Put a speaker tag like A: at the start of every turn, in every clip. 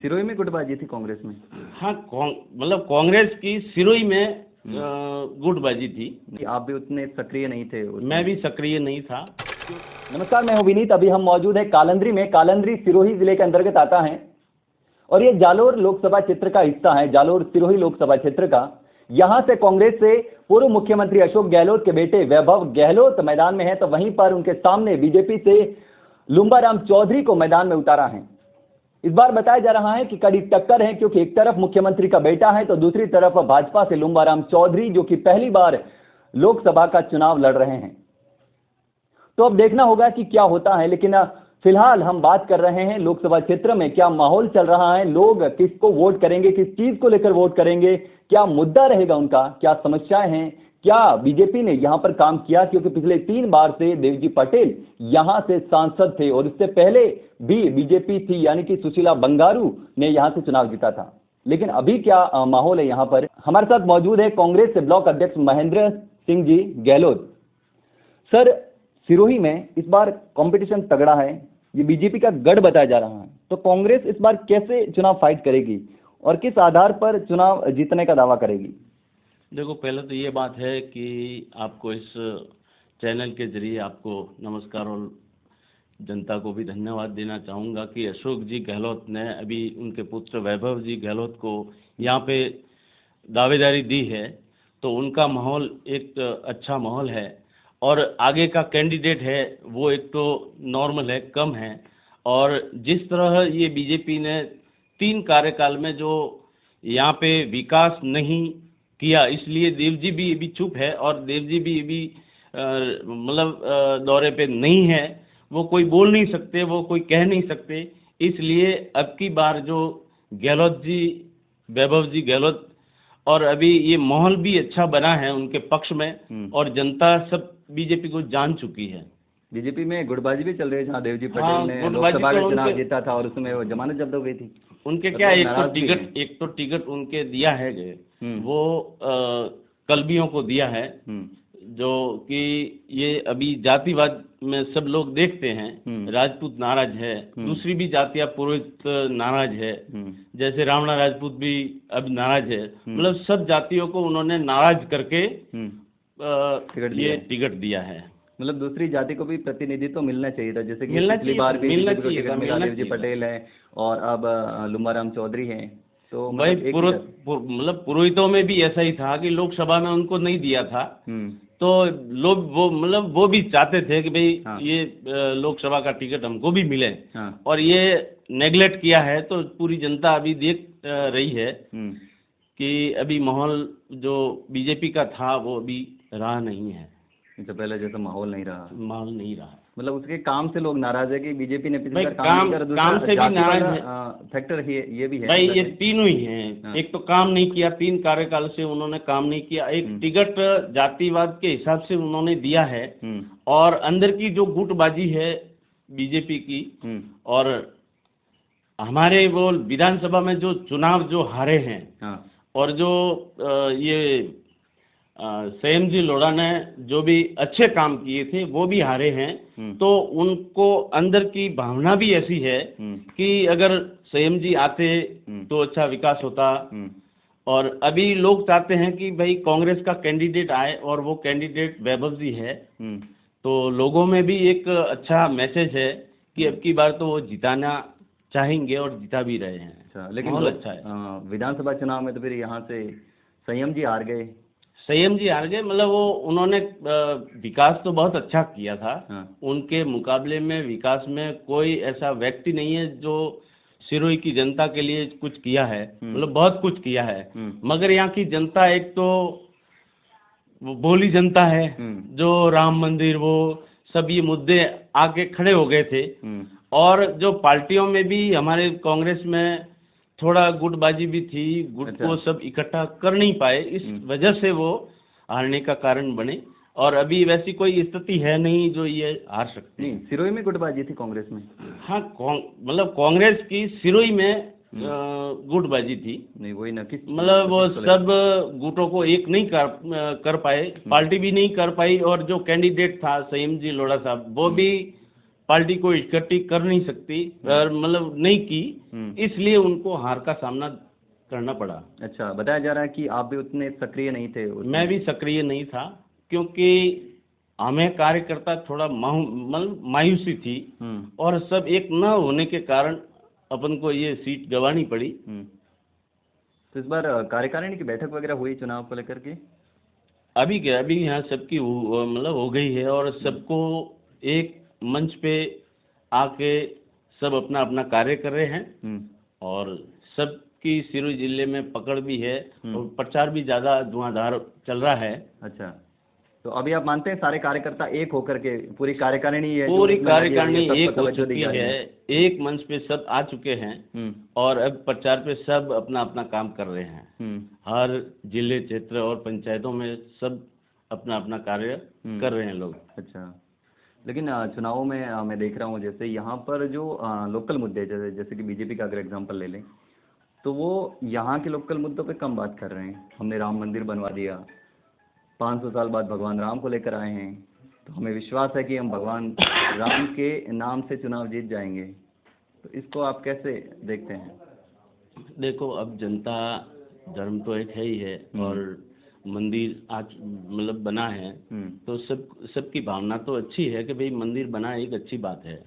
A: सिरोही में गुटबाजी थी कांग्रेस में?
B: हाँ, मतलब कांग्रेस की सिरोही में गुटबाजी थी।
A: आप भी उतने सक्रिय नहीं थे
B: मैं भी सक्रिय नहीं था।
A: नमस्कार, मैं हूं विनीत। अभी हम मौजूद है कालंद्री में। कालंद्री सिरोही जिले के अंतर्गत आता है और ये जालोर लोकसभा क्षेत्र का हिस्सा है, जालोर सिरोही लोकसभा क्षेत्र का। यहां से कांग्रेस से पूर्व मुख्यमंत्री अशोक गहलोत के बेटे वैभव गहलोत मैदान में है, तो वहीं पर उनके सामने बीजेपी से लुम्बाराम चौधरी को मैदान में उतारा है। इस बार बताया जा रहा है कि कड़ी टक्कर है, क्योंकि एक तरफ मुख्यमंत्री का बेटा है तो दूसरी तरफ भाजपा से लुम्बाराम चौधरी, जो कि पहली बार लोकसभा का चुनाव लड़ रहे हैं। तो अब देखना होगा कि क्या होता है, लेकिन फिलहाल हम बात कर रहे हैं लोकसभा क्षेत्र में क्या माहौल चल रहा है, लोग किसको वोट करेंगे, किस चीज को लेकर वोट करेंगे, क्या मुद्दा रहेगा उनका, क्या समस्याएं हैं, क्या बीजेपी ने यहां पर काम किया, क्योंकि पिछले 3 बार से देवजी पटेल यहां से सांसद थे और इससे पहले भी बीजेपी थी, यानी कि सुशीला बंगारू ने यहां से चुनाव जीता था। लेकिन अभी क्या माहौल है यहां पर? हमारे साथ मौजूद है कांग्रेस से ब्लॉक अध्यक्ष महेंद्र सिंह जी गहलोत। सर, सिरोही में इस बार कंपटीशन तगड़ा है, ये बीजेपी का गढ़ बताया जा रहा है, तो कांग्रेस इस बार कैसे चुनाव फाइट करेगी और किस आधार पर चुनाव जीतने का दावा करेगी?
B: देखो, पहले तो ये बात है कि आपको इस चैनल के जरिए आपको नमस्कार और जनता को भी धन्यवाद देना चाहूँगा कि अशोक जी गहलोत ने अभी उनके पुत्र वैभव जी गहलोत को यहाँ पे दावेदारी दी है, तो उनका माहौल एक अच्छा माहौल है। और आगे का कैंडिडेट है वो एक तो नॉर्मल है, कम है। और जिस तरह ये बीजेपी ने 3 कार्यकाल में जो यहाँ पे विकास नहीं किया, इसलिए देव जी भी अभी चुप है और देव जी भी अभी मतलब दौरे पे नहीं है, वो कोई बोल नहीं सकते, वो कोई कह नहीं सकते। इसलिए अब की बार जो गहलोत जी, वैभव जी गहलोत, और अभी ये माहौल भी अच्छा बना है उनके पक्ष में और जनता सब बीजेपी को जान चुकी है।
A: बीजेपी में गुटबाजी भी चल रही है, जहाँ देवजी पटेल ने लोकसभा का चुनाव जीता था और उसमें वो जमानत जब्त हो गई थी।
B: उनके क्या एक तो टिकट उनके दिया है वो कलबियों को दिया है, जो कि ये अभी जातिवाद में सब लोग देखते हैं। राजपूत नाराज है, दूसरी भी जातियां पुरोहित नाराज है, जैसे रावणा राजपूत भी अब नाराज है। मतलब सब जातियों को उन्होंने नाराज करके ये टिकट दिया है।
A: मतलब दूसरी जाति को भी प्रतिनिधित्व तो मिलना चाहिए था, जैसे कि पिछली बार भी देवजी पटेल है और अब लुम्बाराम चौधरी हैं। तो
B: भाई मतलब पुरोहितों में भी ऐसा ही था कि लोकसभा में उनको नहीं दिया था, तो लोग वो भी चाहते थे कि भाई ये लोकसभा का टिकट हमको भी मिले। और ये नेग्लेक्ट किया है, तो पूरी जनता अभी देख रही है कि अभी माहौल जो बीजेपी का था वो अभी रहा नहीं है।
A: तो पहले जैसा माहौल नहीं रहा, मतलब उसके काम से लोग नाराज है कि बीजेपी ने पिछली बार
B: काम से भी नाराज है।
A: फैक्टर ये भी है
B: भाई, ये तीनों ही हैं। एक तो काम नहीं किया, 3 कार्यकाल से उन्होंने काम नहीं किया। एक टिकट जातिवाद के हिसाब से उन्होंने दिया है और अंदर की जो गुटबाजी है बीजेपी की, और हमारे वो विधानसभा में जो चुनाव जो हारे हैं और जो ये संयम जी लोढ़ा ने जो भी अच्छे काम किए थे वो भी हारे हैं। तो उनको अंदर की भावना भी ऐसी है कि अगर संयम जी आते तो अच्छा विकास होता। और अभी लोग चाहते हैं कि भाई कांग्रेस का कैंडिडेट आए और वो कैंडिडेट वैभव जी है, तो लोगों में भी एक अच्छा मैसेज है कि अब की बार तो वो जिताना चाहेंगे और जिता भी रहे हैं।
A: अच्छा, लेकिन अच्छा है। विधानसभा चुनाव में तो फिर यहाँ से संयम जी हार गए।
B: मतलब वो उन्होंने विकास तो बहुत अच्छा किया था। उनके मुकाबले में विकास में कोई ऐसा व्यक्ति नहीं है जो सिरोही की जनता के लिए कुछ किया है। मतलब बहुत कुछ किया है, मगर यहाँ की जनता एक तो वो भोली जनता है, जो राम मंदिर वो सब ये मुद्दे आके खड़े हो गए थे। और जो पार्टियों में भी हमारे कांग्रेस में थोड़ा गुटबाजी भी थी, गुट को सब इकट्ठा कर नहीं पाए, इस वजह से वो हारने का कारण बने। और अभी वैसी कोई स्थिति है नहीं जो ये हार सकती।
A: नहीं, सिरोही में गुटबाजी थी कांग्रेस में।
B: हाँ, मतलब कांग्रेस की सिरोही में गुटबाजी थी।
A: नहीं, वही ना,
B: मतलब वो सब गुटों को एक नहीं कर पाए, पार्टी भी नहीं कर पाई। और जो कैंडिडेट था संयम जी लोढ़ा साहब, वो भी पार्टी को इकट्ठी कर नहीं सकती, और मतलब नहीं की, इसलिए उनको हार का सामना करना पड़ा।
A: अच्छा, बताया जा रहा है कि आप भी उतने सक्रिय नहीं थे
B: मैं भी सक्रिय नहीं था, क्योंकि हमें कार्यकर्ता थोड़ा मतलब मायूसी थी, और सब एक न होने के कारण अपन को ये सीट गंवानी पड़ी।
A: तो इस बार कार्यकारिणी की बैठक वगैरह हुई चुनाव को लेकर के?
B: अभी क्या, अभी यहाँ सबकी मतलब हो गई है, और सबको एक मंच पे आके सब अपना अपना कार्य कर रहे हैं, और सबकी सिरोही जिले में पकड़ भी है, और प्रचार भी ज़्यादा धुआंधार चल रहा है।
A: अच्छा, तो अभी आप मानते हैं सारे कार्यकर्ता एक होकर के पूरी कार्यकारिणी है,
B: पूरी कार्यकारिणी एक हो चुकी है, एक मंच पे सब आ चुके हैं, और अब प्रचार पे सब अपना अपना काम कर रहे हैं। हर जिले, क्षेत्र और पंचायतों में सब अपना अपना कार्य कर रहे हैं लोग।
A: अच्छा, लेकिन चुनावों में मैं देख रहा हूँ, जैसे यहाँ पर जो लोकल मुद्दे, जैसे कि बीजेपी का अगर एग्जांपल ले लें, तो वो यहाँ के लोकल मुद्दों पे कम बात कर रहे हैं। हमने राम मंदिर बनवा दिया, 500 साल बाद भगवान राम को लेकर आए हैं, तो हमें विश्वास है कि हम भगवान राम के नाम से चुनाव जीत जाएंगे। तो इसको आप कैसे देखते हैं?
B: देखो, अब जनता धर्म तो एक है ही है, और मंदिर आज मतलब बना है, तो सबकी भावना तो अच्छी है कि भाई मंदिर बना, एक अच्छी बात है।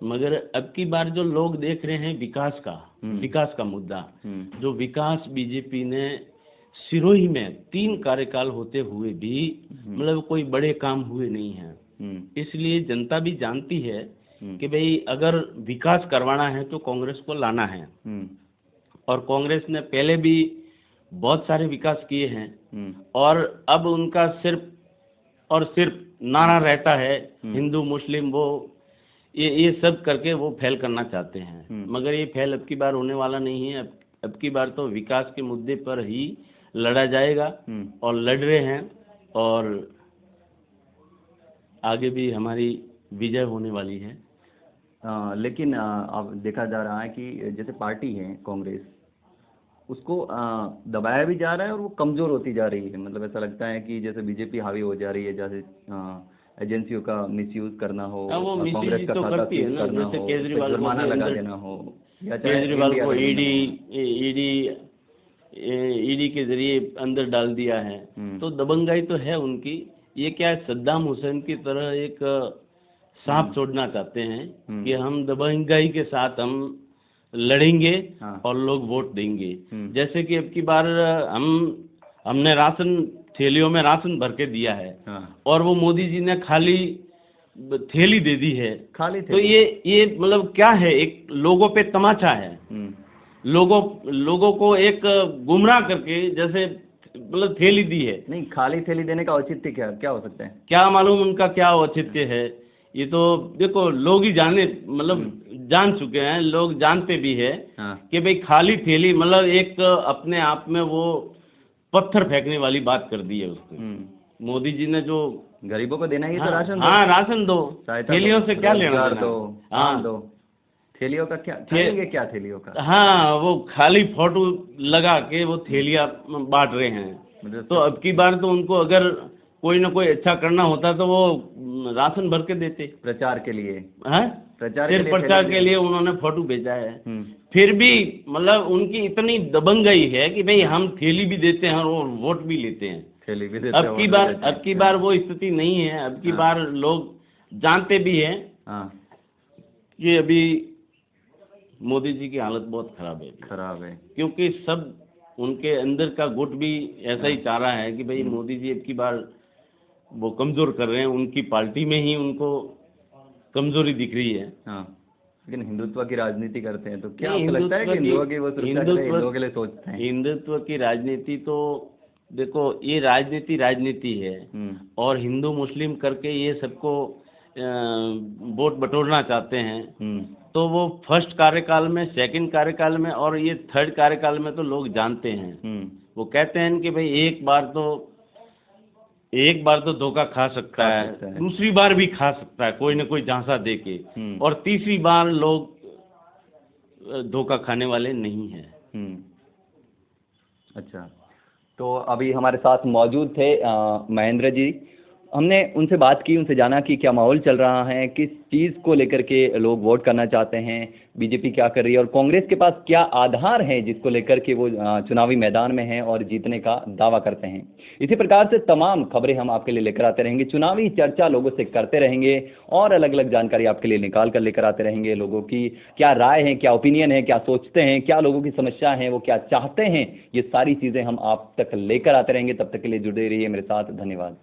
B: मगर अब की बार जो लोग देख रहे हैं विकास का मुद्दा, जो विकास बीजेपी ने सिरोही में 3 कार्यकाल होते हुए भी मतलब कोई बड़े काम हुए नहीं हैं। इसलिए जनता भी जानती है कि भाई अगर विकास करवाना है तो कांग्रेस को लाना है, और कांग्रेस ने पहले भी बहुत सारे विकास किए हैं, और अब उनका सिर्फ और सिर्फ नारा रहता है हिंदू मुस्लिम, वो ये सब करके वो फैल करना चाहते हैं। मगर ये फैल अब की बार होने वाला नहीं है। अब की बार तो विकास के मुद्दे पर ही लड़ा जाएगा, और लड़ रहे हैं, और आगे भी हमारी विजय होने वाली है।
A: लेकिन अब देखा जा रहा है कि जैसे पार्टी है कांग्रेस, उसको दबाया भी जा रहा है और वो कमज़ोर होती जा रही है। मतलब ऐसा लगता है कि जैसे बीजेपी हावी हो जा रही है, जैसे एजेंसियों का मिसयूज़ करना हो, कांग्रेस का
B: तो
A: खाता
B: करती है
A: सीज
B: ना,
A: करना
B: जैसे
A: हो,
B: केजरीवाल को
A: जुर्माना लगा देना हो, या
B: केजरीवाल को ईडी के जरिए अंदर डाल दिया है, तो दबंगाई तो है उनकी। ये क्या है, सद्दाम हुसैन की तरह एक सांप छोड़ना चाहते हैं कि हम दबंगाई के साथ हम लड़ेंगे और लोग वोट देंगे। जैसे कि अब की बार हमने राशन थैलियों में राशन भर के दिया है, और वो मोदी जी ने खाली थैली दे दी है, खाली थैली। तो ये मतलब क्या है, एक लोगों पे तमाचा है, लोगों को एक गुमराह करके जैसे मतलब थैली दी है।
A: नहीं, खाली थैली देने का औचित्य क्या हो सकता है?
B: क्या मालूम उनका क्या औचित्य है। ये तो देखो लोग ही मतलब जान चुके हैं, लोग जानते भी है कि भाई खाली थैली मतलब एक अपने आप में वो पत्थर फेंकने वाली बात कर दी है उसको। मोदी जी ने जो
A: गरीबों को देना ही तो राशन दो।
B: राशन दो, थैलियों से क्या लेना देना।
A: दो थैलियों का क्या थैलियों का।
B: वो खाली फोटो लगा के वो थैलियाँ बांट रहे हैं। तो अब की बार तो उनको अगर कोई ना कोई अच्छा करना होता तो वो राशन भर के देते।
A: प्रचार के लिए
B: प्रचार के लिए उन्होंने फोटो भेजा है। फिर भी मतलब उनकी इतनी दबंगई है कि भाई हम थैली भी देते हैं और वोट भी लेते हैं।
A: थैली भी देते
B: हैं। अब की बार वो स्थिति नहीं है। अब की बार लोग जानते भी हैं कि अभी मोदी जी की हालत बहुत खराब है, क्योंकि सब उनके अंदर का गुट भी ऐसा ही चाह रहा है कि भाई मोदी जी अब की बार वो कमज़ोर कर रहे हैं, उनकी पार्टी में ही उनको कमज़ोरी दिख रही है।
A: लेकिन हिंदुत्व की राजनीति करते हैं तो क्या आपको लगता है कि हिंदुओं की वो हिंदुओं के लिए सोचते हैं? हिंदुत्व
B: की राजनीति तो देखो ये राजनीति है, और हिंदू मुस्लिम करके ये सबको वोट बटोरना चाहते हैं। तो वो फर्स्ट कार्यकाल में, सेकंड कार्यकाल में और ये थर्ड कार्यकाल में तो लोग जानते हैं। वो कहते हैं कि भाई एक बार तो धोखा खा सकता है, दूसरी बार भी खा सकता है कोई ना कोई झांसा दे के, और तीसरी बार लोग धोखा खाने वाले नहीं हैं।
A: अच्छा, तो अभी हमारे साथ मौजूद थे महेंद्र जी, हमने उनसे बात की, उनसे जाना कि क्या माहौल चल रहा है, किस चीज़ को लेकर के लोग वोट करना चाहते हैं, बीजेपी क्या कर रही है और कांग्रेस के पास क्या आधार है जिसको लेकर के वो चुनावी मैदान में हैं और जीतने का दावा करते हैं। इसी प्रकार से तमाम खबरें हम आपके लिए लेकर आते रहेंगे, चुनावी चर्चा लोगों से करते रहेंगे और अलग अलग जानकारी आपके लिए निकाल कर लेकर आते रहेंगे। लोगों की क्या राय है, क्या ओपिनियन है, क्या सोचते हैं, क्या लोगों की समस्या है, वो क्या चाहते हैं, ये सारी चीज़ें हम आप तक लेकर आते रहेंगे। तब तक के लिए जुड़े रहिए मेरे साथ। धन्यवाद।